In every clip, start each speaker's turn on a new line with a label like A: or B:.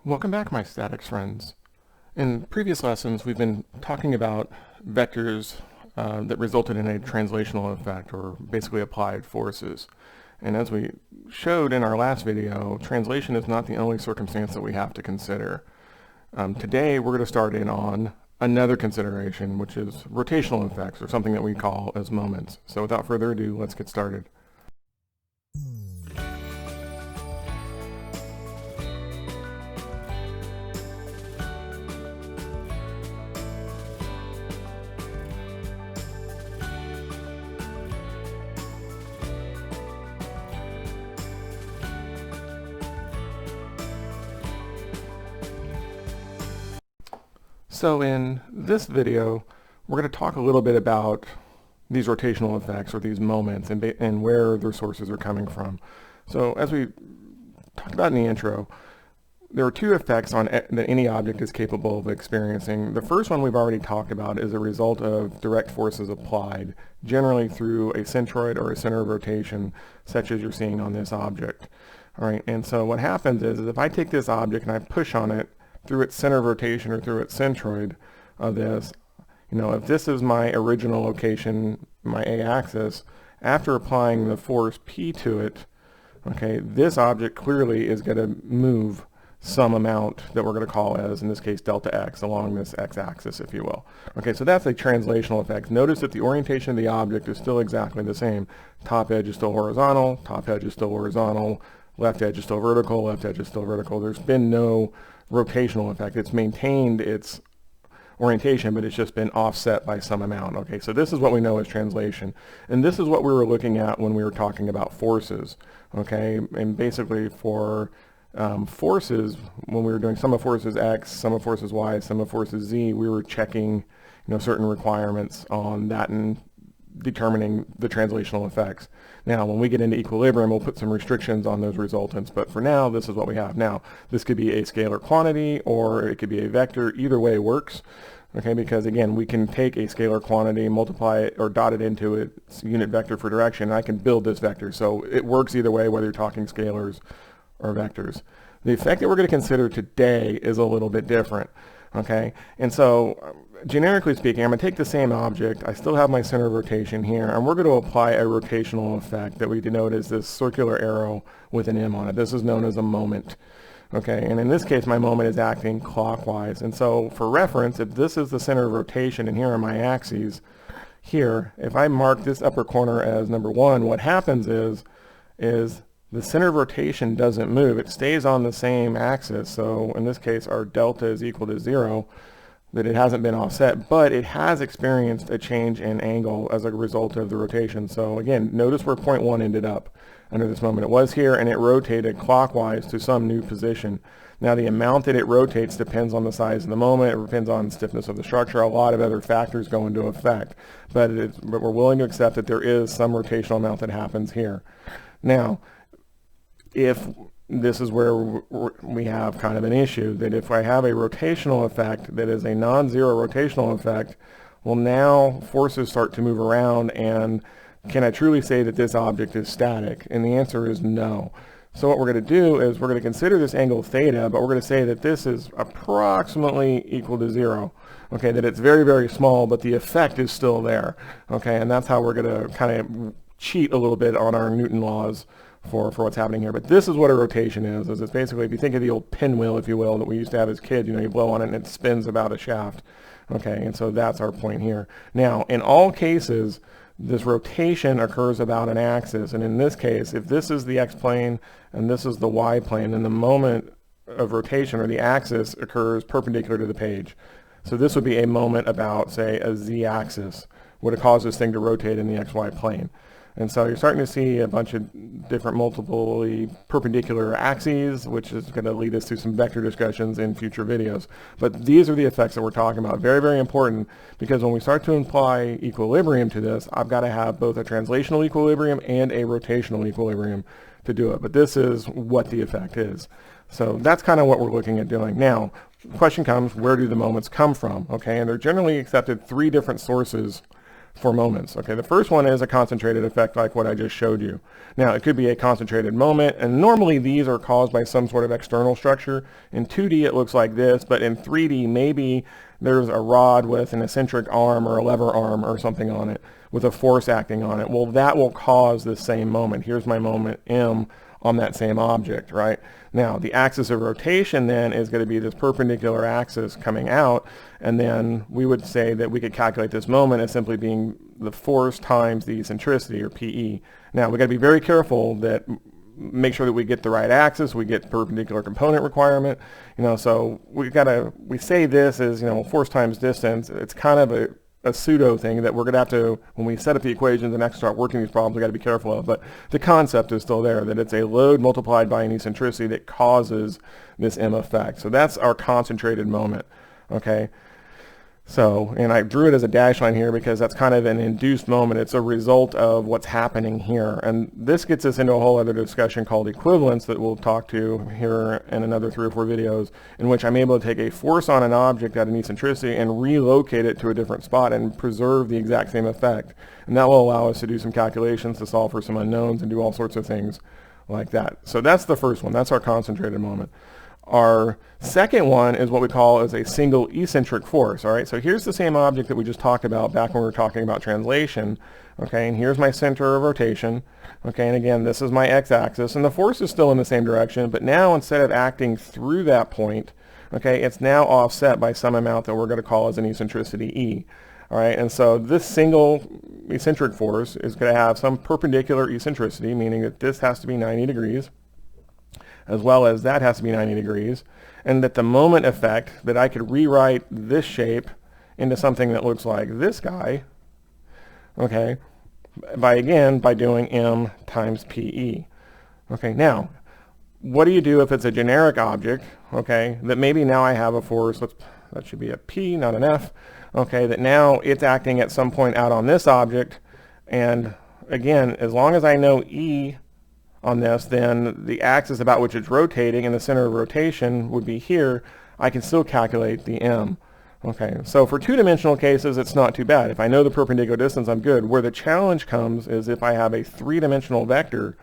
A: Welcome back, my statics friends. In previous lessons, we've been talking about vectors that resulted in a translational effect, or basically applied forces. And as we showed in our last video, translation is not the only circumstance that we have to consider. Today, we're going to start in on another consideration, which is rotational effects, or something that we call as moments. So without further ado, let's get started. So in this video, we're going to talk a little bit about these rotational effects, or these moments, and where their sources are coming from. So as we talked about in the intro, there are two effects that any object is capable of experiencing. The first one we've already talked about is a result of direct forces applied, generally through a centroid or a center of rotation, such as you're seeing on this object. All right, and so what happens is if I take this object and I push on it through its center of rotation or through its centroid of this, if this is my original location, my a-axis, after applying the force P to it, okay, this object clearly is going to move some amount that we're going to call as, in this case, delta x, along this x-axis, if you will. Okay, so that's a translational effect. Notice that the orientation of the object is still exactly the same. Top edge is still horizontal, top edge is still horizontal, left edge is still vertical, left edge is still vertical. There's been no rotational effect. It's maintained its orientation, but it's just been offset by some amount. Okay, so this is what we know as translation. And this is what we were looking at when we were talking about forces. Okay, and basically for forces, when we were doing sum of forces x, sum of forces y, sum of forces z, we were checking certain requirements on that and determining the translational effects. Now, when we get into equilibrium, we'll put some restrictions on those resultants, but for now, this is what we have. Now, this could be a scalar quantity, or it could be a vector. Either way works, okay, because again, we can take a scalar quantity, multiply it, or dot it into its unit vector for direction, and I can build this vector. So it works either way, whether you're talking scalars or vectors. The effect that we're going to consider today is a little bit different. Okay, and so generically speaking, I'm going to take the same object, I still have my center of rotation here, and we're going to apply a rotational effect that we denote as this circular arrow with an M on it. This is known as a moment. Okay, and in this case, my moment is acting clockwise. And so for reference, if this is the center of rotation and here are my axes, here, if I mark this upper corner as number 1, what happens is the center of rotation doesn't move. It stays on the same axis. So in this case, our delta is equal to 0, that it hasn't been offset, but it has experienced a change in angle as a result of the rotation. So again, notice where point 1 ended up under this moment. It was here, and it rotated clockwise to some new position. Now, the amount that it rotates depends on the size of the moment. It depends on the stiffness of the structure. A lot of other factors go into effect, but we're willing to accept that there is some rotational amount that happens here. Now, if this is where we have kind of an issue, that if I have a rotational effect that is a non-zero rotational effect, well, now forces start to move around, and can I truly say that this object is static? And the answer is no. So what we're going to do is we're going to consider this angle theta, but we're going to say that this is approximately equal to 0. Okay, that it's very, very small, but the effect is still there. Okay, and that's how we're going to kind of cheat a little bit on our Newton laws for what's happening here. But this is what a rotation is it's basically, if you think of the old pinwheel, if you will, that we used to have as kids, you blow on it and it spins about a shaft. Okay, and so that's our point here. Now, in all cases, this rotation occurs about an axis, and in this case, if this is the x-plane and this is the y-plane, then the moment of rotation, or the axis, occurs perpendicular to the page. So this would be a moment about, say, a z-axis, would have caused this thing to rotate in the xy plane. And so you're starting to see a bunch of different multiply perpendicular axes, which is going to lead us to some vector discussions in future videos. But these are the effects that we're talking about. Very, very important, because when we start to imply equilibrium to this, I've got to have both a translational equilibrium and a rotational equilibrium to do it. But this is what the effect is. So that's kind of what we're looking at doing. Now, the question comes, where do the moments come from? Okay, and they're generally accepted 3 different sources for moments. Okay, the first one is a concentrated effect like what I just showed you. Now, it could be a concentrated moment, and normally these are caused by some sort of external structure. In 2D, it looks like this, but in 3D, maybe there's a rod with an eccentric arm or a lever arm or something on it with a force acting on it. Well, that will cause this same moment. Here's my moment M on that same object, right? Now, the axis of rotation then is going to be this perpendicular axis coming out, and then we would say that we could calculate this moment as simply being the force times the eccentricity, or PE. Now, we've got to be very careful that make sure that we get the right axis, we get perpendicular component requirement, so we say this is, force times distance. It's kind of a pseudo thing that we're going to have to, when we set up the equations and actually start working these problems, we've got to be careful of. But the concept is still there, that it's a load multiplied by an eccentricity that causes this M effect. So that's our concentrated moment, okay? So, and I drew it as a dash line here because that's kind of an induced moment. It's a result of what's happening here. And this gets us into a whole other discussion called equivalence that we'll talk to here in another 3 or 4 videos, in which I'm able to take a force on an object at an eccentricity and relocate it to a different spot and preserve the exact same effect. And that will allow us to do some calculations to solve for some unknowns and do all sorts of things like that. So that's the first one. That's our concentrated moment. Our second one is what we call as a single eccentric force. All right, so here's the same object that we just talked about back when we were talking about translation. Okay, and here's my center of rotation. Okay, and again, this is my x-axis, and the force is still in the same direction, but now instead of acting through that point, okay, it's now offset by some amount that we're going to call as an eccentricity E. All right, and so this single eccentric force is going to have some perpendicular eccentricity, meaning that this has to be 90 degrees. As well as that has to be 90 degrees, and that the moment effect, that I could rewrite this shape into something that looks like this guy, okay, by doing M times PE. Okay, now, what do you do if it's a generic object, okay, that maybe now I have a force, that should be a P, not an F, okay, that now it's acting at some point out on this object, and again, as long as I know E on this, then the axis about which it's rotating and the center of rotation would be here. I can still calculate the M. Okay, so for 2-dimensional cases, it's not too bad. If I know the perpendicular distance, I'm good. Where the challenge comes is if I have a 3-dimensional vector,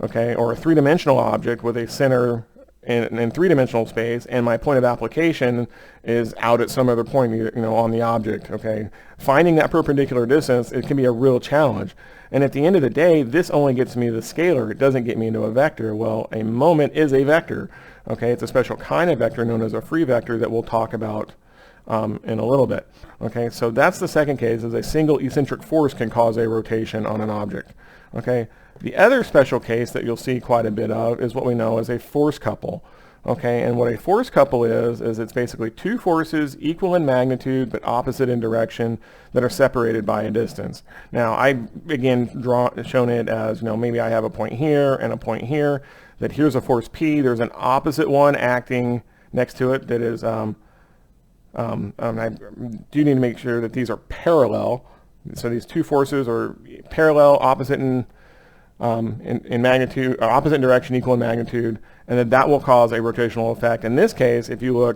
A: okay, or a 3-dimensional object with a center in 3-dimensional space, and my point of application is out at some other point, on the object, okay. Finding that perpendicular distance, it can be a real challenge. And at the end of the day, this only gets me the scalar. It doesn't get me into a vector. Well, a moment is a vector, okay. It's a special kind of vector known as a free vector that we'll talk about in a little bit. Okay, so that's the second case, is a single eccentric force can cause a rotation on an object. Okay, the other special case that you'll see quite a bit of is what we know as a force couple. Okay, and what a force couple is it's basically 2 forces equal in magnitude but opposite in direction that are separated by a distance. Now, I again shown it as, maybe I have a point here and a point here, that here's a force P, there's an opposite one acting next to it that is, I do need to make sure that these are parallel. So these 2 forces are parallel, opposite in magnitude, or opposite in direction, equal in magnitude, and that will cause a rotational effect. In this case, if you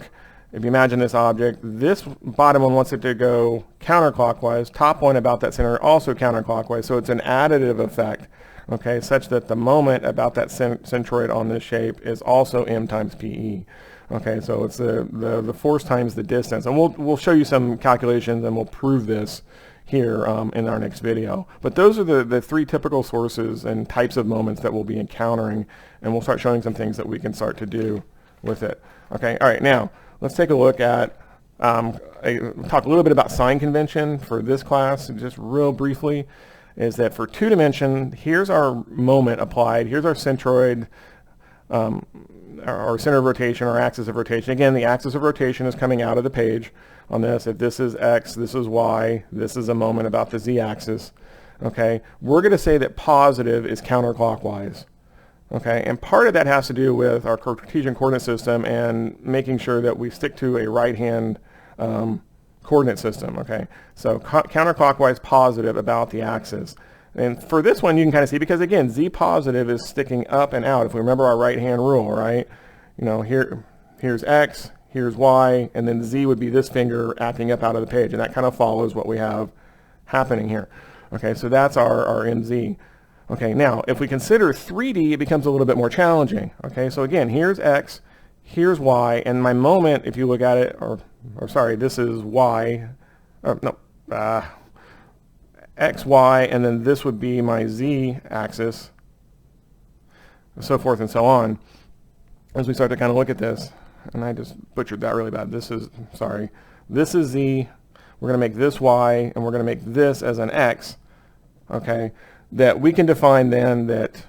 A: imagine this object, this bottom one wants it to go counterclockwise, top one about that center also counterclockwise, so it's an additive effect, okay, such that the moment about that centroid on this shape is also M times PE. Okay, so it's the force times the distance, and we'll show you some calculations and we'll prove this here in our next video. But those are the 3 typical sources and types of moments that we'll be encountering, and we'll start showing some things that we can start to do with it. Okay, all right, now let's take a look at, talk a little bit about sign convention for this class, just real briefly, is that for 2 dimension, here's our moment applied, here's our centroid, our center of rotation, our axis of rotation. Again, the axis of rotation is coming out of the page on this. If this is X, this is Y, this is a moment about the Z axis. Okay, we're going to say that positive is counterclockwise. Okay, and part of that has to do with our Cartesian coordinate system and making sure that we stick to a right-hand coordinate system. Okay, so counterclockwise positive about the axis. And for this one, you can kind of see, because again, Z positive is sticking up and out. If we remember our right-hand rule, right? Here's X, here's Y, and then Z would be this finger acting up out of the page, and that kind of follows what we have happening here. Okay, so that's our MZ. Okay, now if we consider 3D, it becomes a little bit more challenging. Okay, so again, here's X, here's Y, and my moment, if you look at it, or sorry, this is Y, X, Y, and then this would be my Z axis, so forth and so on. As we start to kind of look at this, and I just butchered that really bad. This is, sorry, this is Z, we're going to make this Y, and we're going to make this as an X, okay, that we can define then that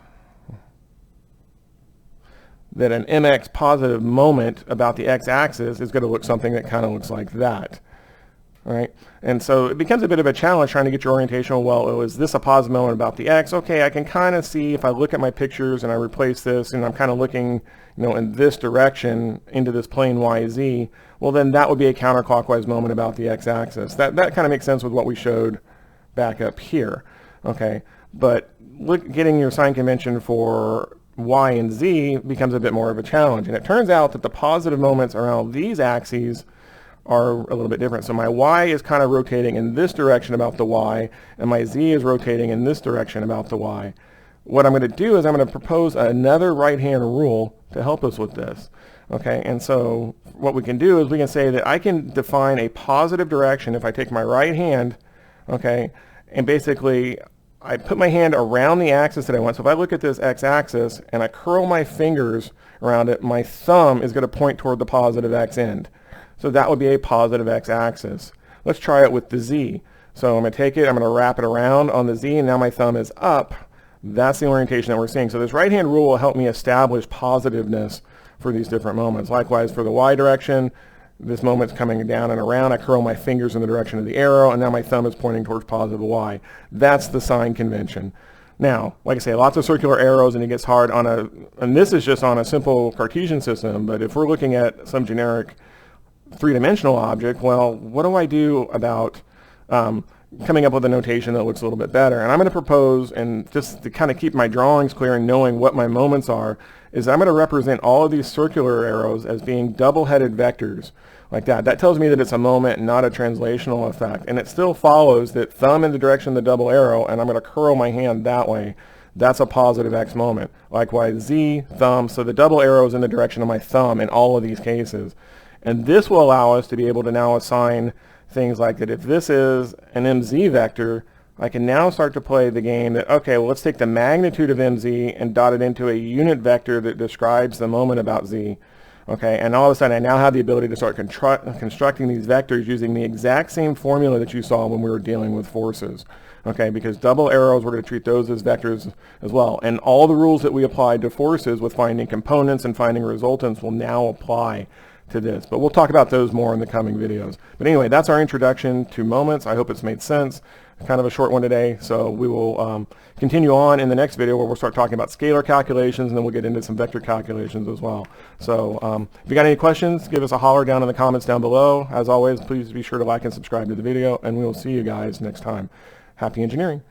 A: an mx positive moment about the x-axis is going to look something that kind of looks like that. Right? And so it becomes a bit of a challenge trying to get your orientation. Well, is this a positive moment about the x? Okay, I can kind of see if I look at my pictures and I replace this and I'm kind of looking, in this direction into this plane YZ, well then that would be a counterclockwise moment about the x-axis. That kind of makes sense with what we showed back up here. Okay, but getting your sign convention for Y and Z becomes a bit more of a challenge. And it turns out that the positive moments around these axes are a little bit different. So my Y is kind of rotating in this direction about the Y, and my Z is rotating in this direction about the Y. What I'm going to do is I'm going to propose another right-hand rule to help us with this. Okay, and so what we can do is we can say that I can define a positive direction if I take my right hand, okay, and basically I put my hand around the axis that I want. So if I look at this x-axis and I curl my fingers around it, my thumb is going to point toward the positive x end. So that would be a positive x-axis. Let's try it with the z. So I'm going to take it, I'm going to wrap it around on the z, and now my thumb is up. That's the orientation that we're seeing. So this right-hand rule will help me establish positiveness for these different moments. Likewise for the y direction, this moment's coming down and around. I curl my fingers in the direction of the arrow, and now my thumb is pointing towards positive y. That's the sign convention. Now, like I say, lots of circular arrows, and it gets hard and this is just on a simple Cartesian system, but if we're looking at some generic three-dimensional object, well, what do I do about coming up with a notation that looks a little bit better? And I'm going to propose, and just to kind of keep my drawings clear and knowing what my moments are, is I'm going to represent all of these circular arrows as being double-headed vectors like that. That tells me that it's a moment, not a translational effect. And it still follows that thumb in the direction of the double arrow, and I'm going to curl my hand that way. That's a positive x moment. Likewise, z, thumb, so the double arrow is in the direction of my thumb in all of these cases. And this will allow us to be able to now assign things like that. If this is an mz vector, I can now start to play the game that, okay, well, let's take the magnitude of mz and dot it into a unit vector that describes the moment about z. Okay, and all of a sudden I now have the ability to start constructing these vectors using the exact same formula that you saw when we were dealing with forces. Okay, because double arrows, we're going to treat those as vectors as well. And all the rules that we applied to forces with finding components and finding resultants will now apply to this. But we'll talk about those more in the coming videos. But anyway, that's our introduction to moments. I hope it's made sense. Kind of a short one today, so we will continue on in the next video where we'll start talking about scalar calculations, and then we'll get into some vector calculations as well. So if you got any questions, give us a holler down in the comments down below. As always, please be sure to like and subscribe to the video, and we will see you guys next time. Happy engineering.